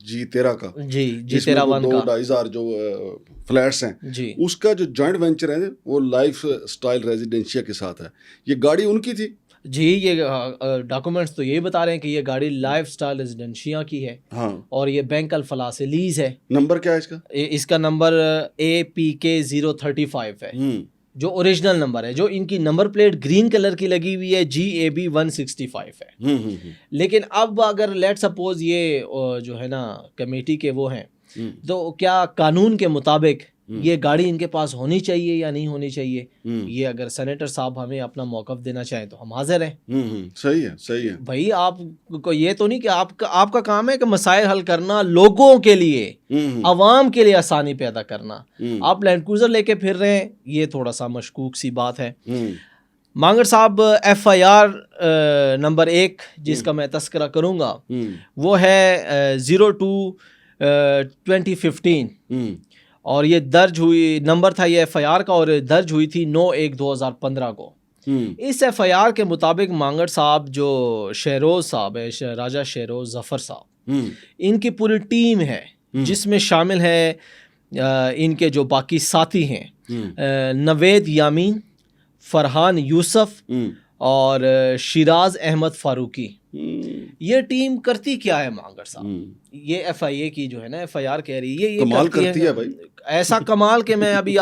G13 کا جی G13 کا 2,500 جو فلیٹس ہیں جی اس کا جو جوائنٹ وینچر ہے وہ لائف اسٹائل ریزیڈینشیا کے ساتھ ہے. یہ گاڑی ان کی تھی جی. یہ ڈاکومنٹس تو یہی بتا رہے ہیں کہ یہ گاڑی لائف اسٹائل ریزیڈینشیا کی ہے ہاں اور یہ بینک الفلاح سے لیز ہے. نمبر کیا ہے اس کا؟ اس کا نمبر APK 035 ہے جو اوریجنل نمبر ہے. جو ان کی نمبر پلیٹ گرین کلر کی لگی ہوئی ہے GAB 165 ہے. لیکن اب اگر لیٹ سپوز یہ جو ہے نا کمیٹی کے وہ ہیں تو کیا قانون کے مطابق یہ گاڑی ان کے پاس ہونی چاہیے یا نہیں ہونی چاہیے؟ یہ اگر سینیٹر صاحب ہمیں اپنا موقف دینا چاہیں تو ہم حاضر ہیں. صحیح ہے صحیح ہے بھائی آپ کو یہ تو نہیں کہ آپ کا کام ہے کہ مسائل حل کرنا لوگوں کے لیے عوام کے لیے آسانی پیدا کرنا. آپ لینڈ کروزر لے کے پھر رہے ہیں, یہ تھوڑا سا مشکوک سی بات ہے. مانگر صاحب FIR نمبر 1 جس کا میں تذکرہ کروں گا وہ ہے 02/2015 اور یہ درج ہوئی نمبر تھا یہ FIR کا اور درج ہوئی تھی 9/1/2015 کو. اس FIR کے مطابق مانگر صاحب جو شہروز صاحب ہے راجہ شہروز ظفر صاحب ان کی پوری ٹیم ہے جس میں شامل ہے ان کے جو باقی ساتھی ہیں نوید یامین, فرحان یوسف اور شیراز احمد فاروقی. یہ ٹیم کرتی کیا ہے مانگر صاحب؟ یہ FIA کی جو ہے نا FIR کہہ رہی ہے یہ کمال کرتی ہے بھائی, ایسا کمال کہ میں ابھی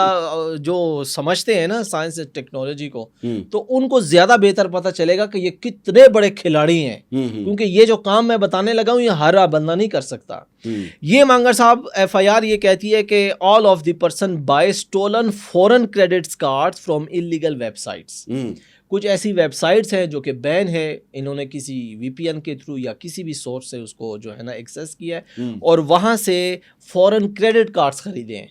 جو سمجھتے ہیں نا سائنس ٹیکنالوجی کو تو ان کو زیادہ بہتر پتہ چلے گا کہ یہ کتنے بڑے کھلاڑی ہیں, کیونکہ یہ جو کام میں بتانے لگا ہوں یہ ہر بندہ نہیں کر سکتا. یہ مانگر صاحب FIR یہ کہتی ہے کہ all of the person by stolen foreign credit cards from illegal web sites. کچھ ایسی ویب سائٹس ہیں جو کہ بین ہے, انہوں نے کسی VPN کے تھرو یا کسی بھی سورس سے اس کو جو ہے نا ایکسیس کیا ہے اور وہاں سے فورن کریڈٹ کارڈز خریدے ہیں.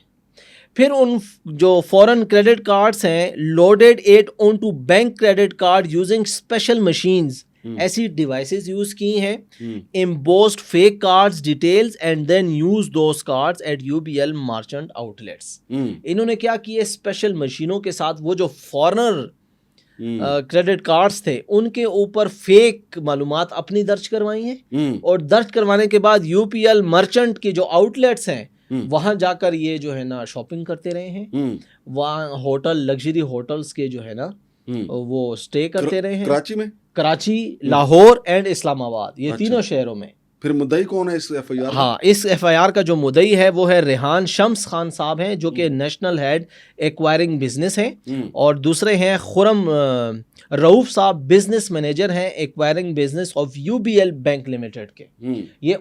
پھر ان جو فورن کریڈٹ کارڈز ہیں loaded it on to bank credit card using special machines, ایسی ڈیوائسز یوز کی ہیں, embossed fake cards details and then use those cards at UBL merchant outlets. انہوں نے کیا کیا اسپیشل مشینوں کے ساتھ وہ جو فورنر کریڈٹ کارڈز تھے ان کے اوپر فیک معلومات اپنی درج کروائی ہیں اور درج کروانے کے بعد UPL مرچنٹ کے جو آؤٹ لیٹس ہیں وہاں جا کر یہ جو ہے نا شاپنگ کرتے رہے ہیں. وہاں ہوٹل لگژری ہوٹلز کے جو ہے نا وہ سٹے کرتے رہے ہیں کراچی میں, کراچی, لاہور اینڈ اسلام آباد, یہ تینوں شہروں میں. پھر مدعی کون ہے اس FIR؟ ہاں اس FIR کا جو مدعی ہے وہ ہے ریحان شمس خان صاحب ہیں جو کہ نیشنل ہیڈ ایکوائرنگ بزنس ہیں, اور دوسرے ہیں خرم رؤوف صاحب بزنس مینیجر ہیں acquiring business of UBL bank limited کے. یہ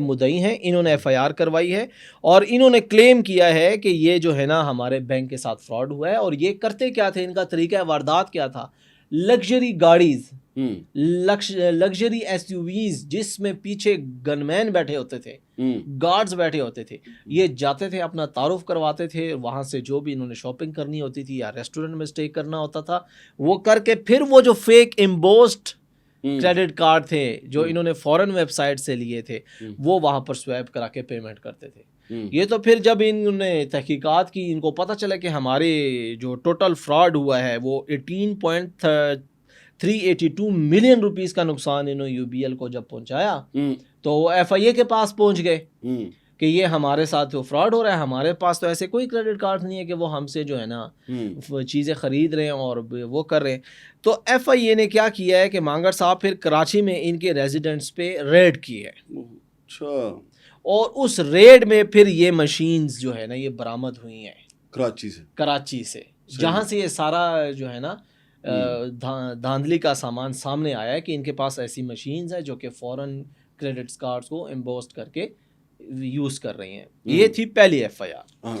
مدعی ہیں, انہوں نے FIR کروائی ہے اور انہوں نے کلیم کیا ہے کہ یہ جو ہے نا ہمارے بینک کے ساتھ فراڈ ہوا ہے. اور یہ کرتے کیا تھے, ان کا طریقہ واردات کیا تھا, لگژری گاڑیز, لگژری SUVs جس میں پیچھے گن مین بیٹھے ہوتے تھے, گارڈز بیٹھے ہوتے تھے, یہ جاتے تھے اپنا تعارف کرواتے تھے, وہاں سے جو بھی انہوں نے شاپنگ کرنی ہوتی تھی یا ریسٹورنٹ میں اسٹے کرنا ہوتا تھا وہ کر کے پھر وہ جو فیک امبوسڈ کریڈٹ کارڈ تھے جو انہوں نے فورن ویب سائٹ سے لیے تھے وہ وہاں پر سویپ کرا کے پیمنٹ کرتے تھے. یہ تو پھر جب انہوں نے تحقیقات کی ان کو پتہ چلا کہ ہمارے جو ٹوٹل فراڈ ہوا ہے وہ 18.382 ملین روپیز کا نقصان انہوں نے UBL کو جب پہنچایا تو وہ FIA کے پاس پہنچ گئے کہ یہ ہمارے ساتھ فراڈ ہو رہا ہے, ہمارے پاس تو ایسے کوئی کریڈٹ کارڈ نہیں ہے کہ وہ ہم سے جو ہے نا چیزیں خرید رہے ہیں اور وہ کر رہے ہیں. تو FIA نے کیا کیا ہے کہ مانگر صاحب پھر کراچی میں ان کے ریزیڈنٹس پہ ریڈ کی ہے. اچھا. اور اس ریڈ میں پھر یہ مشینز جو ہے نا یہ برآمد ہوئی ہیں کراچی سے جہاں سے یہ سارا جو ہے نا دھاندلی کا سامان سامنے آیا ہے کہ ان کے پاس ایسی مشینز ہیں جو کہ فورن کریڈٹ کارڈز کو امبوسڈ کر کے یوز کر رہی ہیں. یہ تھی پہلی FIR.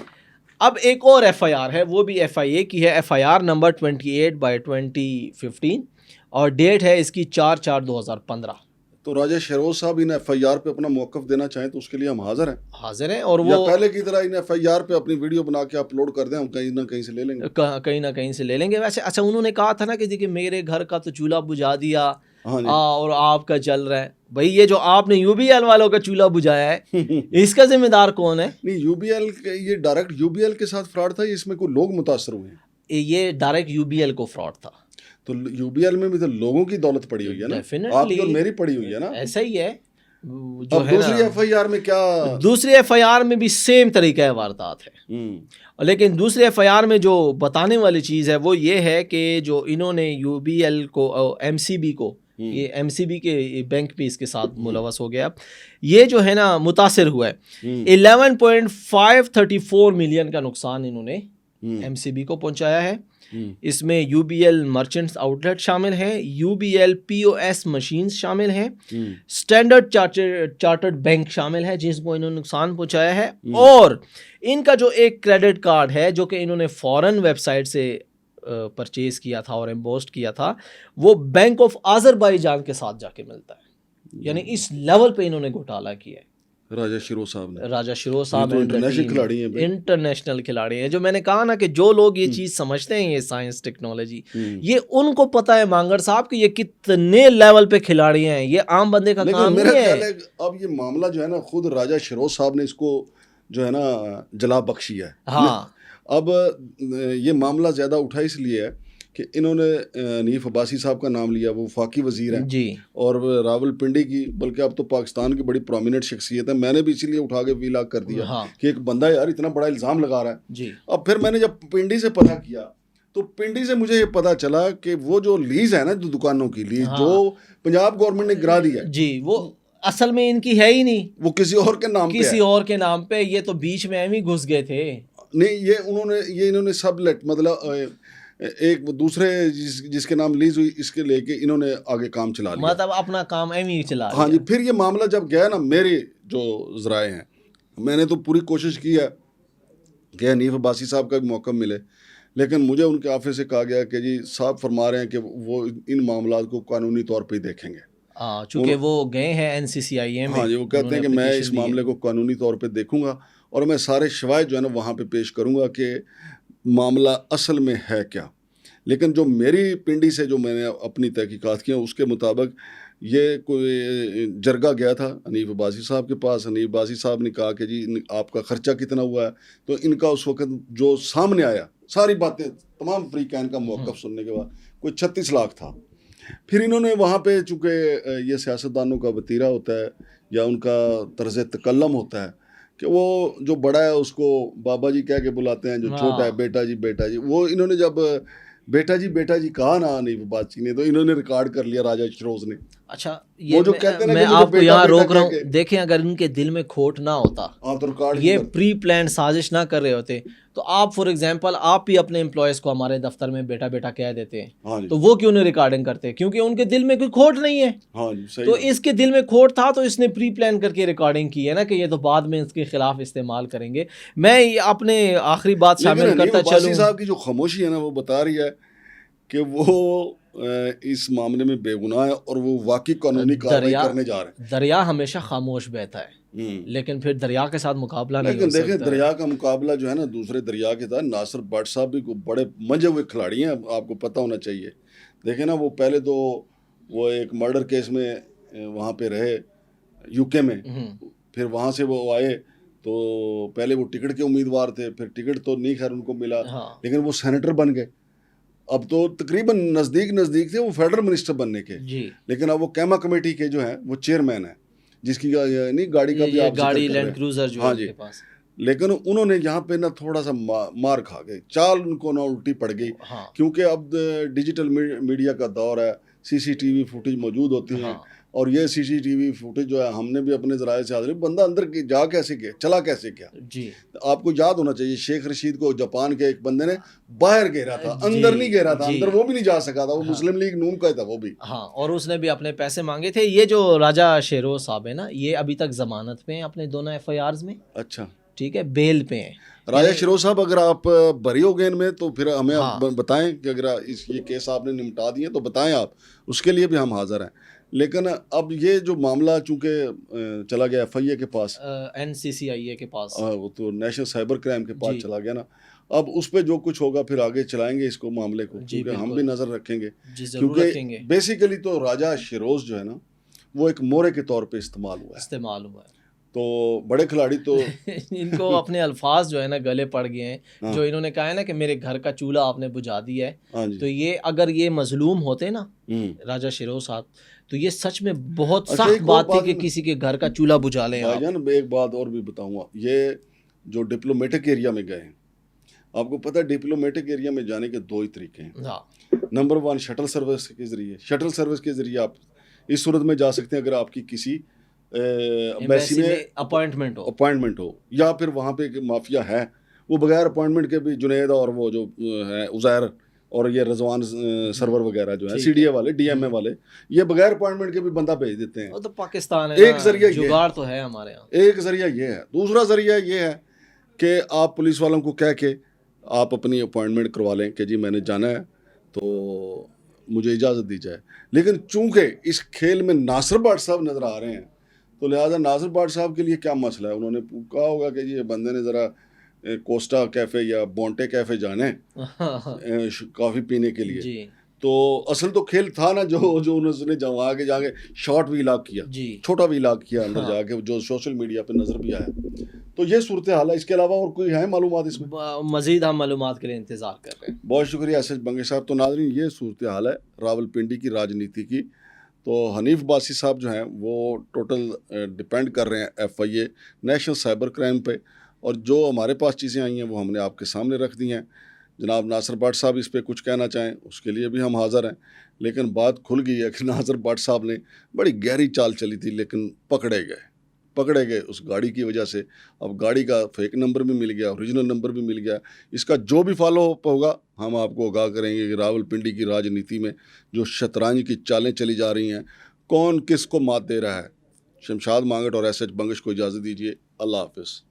اب ایک اور FIR ہے, وہ بھی FIA کی ہے, FIR نمبر 28/2015 اور ڈیٹ ہے اس کی 4/4/2015. تو راجہ شہروز صاحب ان FIR پہ اپنا موقف دینا چاہیں تو اس کے لیے ہم حاضر ہیں اور وہ پہلے کی طرح ان FIR پہ اپنی ویڈیو بنا کے اپلوڈ کر دیں, ہم کہیں نہ کہیں سے لے لیں گے. ویسے اچھا انہوں نے کہا تھا نا کہ دیکھیں میرے گھر کا تو چولہا بجھا دیا اور آپ کا چل رہا ہے. بھائی یہ جو آپ نے UBL والوں کا چولہا بجھایا ہے اس کا ذمہ دار کون ہے؟ نہیں UBL یہ ڈائریکٹ UBL کے ساتھ فراڈ تھا, اس میں کوئی لوگ متاثر ہوئے ہیں؟ یہ ڈائریکٹ UBL کو فراڈ تھا. تو UBL میں بھی تو لوگوں کی دولت پڑی ہوئی ہے نا, آپ کی اور میری پڑی ہوئی ہے نا. ایسا ہی ہے. جو اب ہے دوسری ایف آئی آر میں کیا؟ دوسری ایف آئی آر میں بھی سیم طریقہ واردات ہے، لیکن دوسری ایف آئی آر میں جو بتانے والی چیز ہے وہ یہ ہے کہ جو انہوں نے یو بی ایل کو، ایم سی بی کو، یہ ایم سی بی کے بینک بھی اس کے ساتھ ملوث ہو گیا، یہ جو ہے نا متاثر ہوا ہے، 11.534 ملین کا نقصان انہوں نے ایم سی بی کو پہنچایا ہے۔ اس میں U B L merchants outlet شامل ہے، U B L P O S machines شامل ہیں، اسٹینڈرڈ چارٹرڈ بینک شامل ہے جس کو انہوں نے نقصان پہنچایا ہے، اور ان کا جو ایک کریڈٹ کارڈ ہے جو کہ انہوں نے فورن ویب سائٹ سے پرچیز کیا تھا اور امبوسڈ کیا تھا، وہ بینک آف آذربائیجان کے ساتھ جا کے ملتا ہے، یعنی اس لیول پہ انہوں نے گھوٹالا کیا ہے۔ راجہ شروع صاحب نے، راجہ شروع صاحب انٹرنیشنل کھلاڑی ہیں، انٹرنیشنل کھلاڑی ہیں۔ جو میں نے کہا نا کہ جو لوگ یہ چیز سمجھتے ہیں، یہ سائنس ٹیکنالوجی، یہ ان کو پتہ ہے مانگر صاحب کہ یہ کتنے لیول پہ کھلاڑی ہیں، یہ عام بندے کا کام نہیں ہے۔ اب یہ معاملہ جو ہے نا خود راجہ شروع صاحب نے اس کو جو ہے نا جلا بخشی ہے۔ ہاں، اب یہ معاملہ زیادہ اٹھا اس لیے ہے کہ انہوں نے حنیف عباسی صاحب کا نام لیا، وہ وفاقی وزیر ہیں جی، اور راول پنڈی کی، بلکہ اب تو پاکستان کی بڑی پرومیننٹ شخصیت ہے، میں نے بھی اسی لیے اٹھا کے ویلاگ کر دیا کہ ایک بندہ یار اتنا بڑا الزام لگا رہا ہے۔ جی، اب پھر میں نے جب پنڈی سے پتہ کیا تو پنڈی سے مجھے یہ پتہ چلا کہ وہ جو لیز ہے نا، جو دکانوں کی لیز جو پنجاب گورنمنٹ نے گرا دی ہے، جی، وہ اصل میں ان کی ہے ہی نہیں، وہ کسی اور کے نام پہ، کسی اور کے نام پہ، یہ تو بیچ میں ایم ہی گھس گئے تھے۔ نہیں، انہوں نے سب لیٹ، مطلب ایک دوسرے جس کے نام لیز ہوئی اس کے لے کے انہوں نے آگے کام چلا لیا، مطلب اپنا کام ایم ہی چلا لیا۔ ہاں جی، پھر یہ معاملہ جب گیا نا، میرے جو ذرائع ہیں، میں نے تو پوری کوشش کی ہے کہ حنیف عباسی صاحب کا بھی موقع ملے، لیکن مجھے ان کے آفس سے کہا گیا کہ جی صاحب فرما رہے ہیں کہ وہ ان معاملات کو قانونی طور پہ ہی دیکھیں گے، چونکہ وہ گئے ہیں این سی سی آئی اے میں۔ ہاں جی، وہ کہتے ہیں کہ میں اس معاملے کو قانونی طور پہ دیکھوں گا اور میں سارے شواہد جو ہے نا وہاں پہ پیش کروں گا کہ معاملہ اصل میں ہے کیا۔ لیکن جو میری پنڈی سے جو میں نے اپنی تحقیقات کی اس کے مطابق یہ کوئی جرگہ گیا تھا حنیف عباسی صاحب کے پاس، حنیف عباسی صاحب نے کہا کہ جی آپ کا خرچہ کتنا ہوا ہے، تو ان کا اس وقت جو سامنے آیا ساری باتیں تمام فریقین کا موقف سننے کے بعد کوئی 36 لاکھ تھا۔ پھر انہوں نے وہاں پہ چونکہ یہ سیاستدانوں کا وتیرہ ہوتا ہے یا ان کا طرز تکلم ہوتا ہے کہ وہ جو بڑا ہے اس کو بابا جی کہہ کے بلاتے ہیں، جو چھوٹا ہے بیٹا جی بیٹا جی، وہ انہوں نے جب بیٹا جی کہا نا حنیف عباسی نے، تو انہوں نے ریکارڈ کر لیا راجہ شروز نے۔ اچھا، میں آپ کو یہاں روک رہا ہوں، دیکھیں اگر ان کے دل میں کھوٹ نہ ہوتا، یہ پری پلان سازش نہ کر رہے ہوتے، تو آپ فار ایگزامپل آپ بھی اپنے امپلائیز کو ہمارے دفتر میں بیٹا بیٹا کہہ دیتے ہیں، تو وہ کیوں نہیں ریکارڈنگ کرتے؟ کیونکہ ان کے دل میں کوئی کھوٹ نہیں ہے۔ تو اس کے دل میں کھوٹ تھا تو اس نے پری پلان کر کے ریکارڈنگ کی ہے نا کہ یہ تو بعد میں اس کے خلاف استعمال کریں گے۔ میں اپنے آخری بات شامل کرتا چلوں، صاحب کی جو خاموشی ہے نا وہ بتا رہی ہے کہ وہ اس معاملے میں بے گناہ ہے اور وہ واقعی قانونی کارروائی کرنے جا رہے ہیں۔ دریا ہمیشہ خاموش بہتا ہے، لیکن پھر دریا کے ساتھ مقابلہ نہیں ہو سکتا۔ لیکن دیکھیں دریا کا مقابلہ جو ہے نا دوسرے دریا کے ساتھ، ناصر بٹ صاحب بھی بڑے منجے ہوئے کھلاڑی ہیں، آپ کو پتہ ہونا چاہیے۔ دیکھیں نا، وہ پہلے تو وہ ایک مرڈر کیس میں وہاں پہ رہے یو کے میں، پھر وہاں سے وہ آئے تو پہلے وہ ٹکٹ کے امیدوار تھے، پھر ٹکٹ تو نہیں خیر ان کو ملا، لیکن وہ سینیٹر بن گئے۔ اب تو تقریباً نزدیک تھے وہ فیڈرل منسٹر بننے کے، لیکن اب وہ کیما کمیٹی کے جو ہیں وہ چیئرمین ہیں، جس کی نہیں گاڑی کا بھی آپ گاڑی لینڈ کروزر جو ہے کے پاس، لیکن انہوں نے یہاں پہ نا تھوڑا سا مار کھا گئے، چال ان کو نا الٹی پڑ گئی، کیونکہ اب ڈیجیٹل میڈیا کا دور ہے، سی سی ٹی وی فوٹیج موجود ہوتی ہیں، اور یہ سی سی ٹی وی فوٹیج جو ہے ہم نے بھی اپنے ذرائع سے حاضر، بندہ اندر جا کیسے گیا، چلا کیسے گیا۔ جی، آپ کو یاد ہونا چاہیے شیخ رشید کو جاپان کے ایک بندے نے باہر گھیرا تھا، اندر نہیں گھیرا تھا، اندر وہ بھی نہیں جا سکا تھا، وہ مسلم لیگ نون کا تھا وہ بھی، ہاں، اور اس نے بھی اپنے پیسے مانگے تھے۔ یہ جو راجہ شیروز صاحب ہے نا، یہ ابھی تک ضمانت پہ ہیں اپنے دونوں ایف آئی آرز میں، اچھا ٹھیک ہے، بیل پہ ہیں۔ راجہ شیروز صاحب اگر آپ بری ہو گئے ان میں تو پھر ہمیں بتائیں کہ اگر یہ کیس آپ نے نمٹا دیے تو بتائیں آپ، اس کے لیے بھی ہم حاضر ہیں۔ لیکن اب یہ جو معاملہ چونکہ چلا گیا ایف آئی اے کے پاس، این سی سی آئی اے کے پاس، وہ تو نیشنل سائبر کرائم کے پاس چلا گیا نا، اب اس پہ جو کچھ ہوگا پھر آگے چلائیں گے اس کو معاملے کو، کیونکہ ہم بھی نظر رکھیں گے، کیونکہ بیسیکلی تو راجہ شیروز جو ہے نا وہ ایک مورے کے طور پہ استعمال ہوا ہے۔ تو بڑے کھلاڑی تو ان کو اپنے الفاظ جو ہے نا گلے پڑ گئے ہیں، جو انہوں نے کہا ہے نا کہ میرے گھر کا چولہا آپ نے بجھا دیا ہے. ہاں جی. تو یہ اگر یہ مظلوم ہوتے نا راجہ شیرو صاحب، تو یہ سچ میں بہت اچھا سخت ایک اور بات تھی بات کہ کسی کے گھر کا چولہا بجھا لیں بھائی آپ. جان، ایک بات اور بھی بتاؤں گا. یہ جو ڈپلومیٹک ایریا میں گئے ہیں، آپ کو پتہ ہے ڈپلومیٹک ایریا میں جانے کے دو ہی طریقے ہیں. ہاں نمبر 1 شٹل سروس کے ذریعے. شٹل سروس کے ذریعے آپ اس صورت میں جا سکتے ہیں اگر آپ کی کسی ایمبیسی میں اپوائنٹمنٹ ہو، یا پھر وہاں پہ ایک مافیا ہے وہ بغیر اپوائنٹمنٹ کے بھی جنید اور وہ جو ہے عزیر اور یہ رضوان سرور وغیرہ جو ہیں سی ڈی اے والے ڈی ایم اے والے، یہ بغیر اپوائنٹمنٹ کے بھی بندہ بھیج دیتے ہیں. وہ تو پاکستان ہے، ایک ذریعہ یہ جگاڑ تو ہے ہمارے یہاں. ایک ذریعہ یہ ہے. دوسرا ذریعہ یہ ہے کہ آپ پولیس والوں کو کہہ کے آپ اپنی اپوائنٹمنٹ کروا لیں کہ جی میں نے جانا ہے تو مجھے اجازت دی جائے. لیکن چونکہ اس کھیل میں ناصر بھٹ صاحب نظر آ رہے ہیں تو لہٰذا ناصر بھٹ صاحب کے لیے کیا مسئلہ ہے. انہوں نے کہا ہوگا کہ یہ بندے نے ذرا کوسٹا کیفے یا بونٹے کیفے جانے کافی پینے کے لیے. جی تو اصل تو کھیل تھا نا جو انہوں نے وہاں کے جا کے شارٹ وی لاگ کیا، چھوٹا وی لاگ کیا اندر جا کے، جو سوشل میڈیا پہ نظر بھی آیا. تو یہ صورتحال ہے. اس کے علاوہ اور کوئی ہے معلومات اس میں؟ مزید ہم معلومات کے لیے انتظار کر رہے ہیں. بہت شکریہ ایس ایچ بنگش صاحب. تو ناظرین یہ صورتحال ہے راولپنڈی کی راجنیتی کی. تو حنیف باسی صاحب جو ہیں وہ ٹوٹل ڈپینڈ کر رہے ہیں F I a national cyber crime پہ، اور جو ہمارے پاس چیزیں آئی ہیں وہ ہم نے آپ کے سامنے رکھ دی ہیں. جناب ناصر بٹ صاحب اس پہ کچھ کہنا چاہیں اس کے لیے بھی ہم حاضر ہیں. لیکن بات کھل گئی ہے کہ ناصر بٹ صاحب نے بڑی گہری چال چلی تھی لیکن پکڑے گئے اس گاڑی کی وجہ سے. اب گاڑی کا فیک نمبر بھی مل گیا، اوریجنل نمبر بھی مل گیا. اس کا جو بھی فالو اپ ہوگا ہم آپ کو آگاہ کریں گے کہ راولپنڈی کی راجنیتی میں جو شطرنج کی چالیں چلی جا رہی ہیں، کون کس کو مات دے رہا ہے. شمشاد مانگٹ اور ایس ایچ بنگش کو اجازت دیجیے. اللہ حافظ.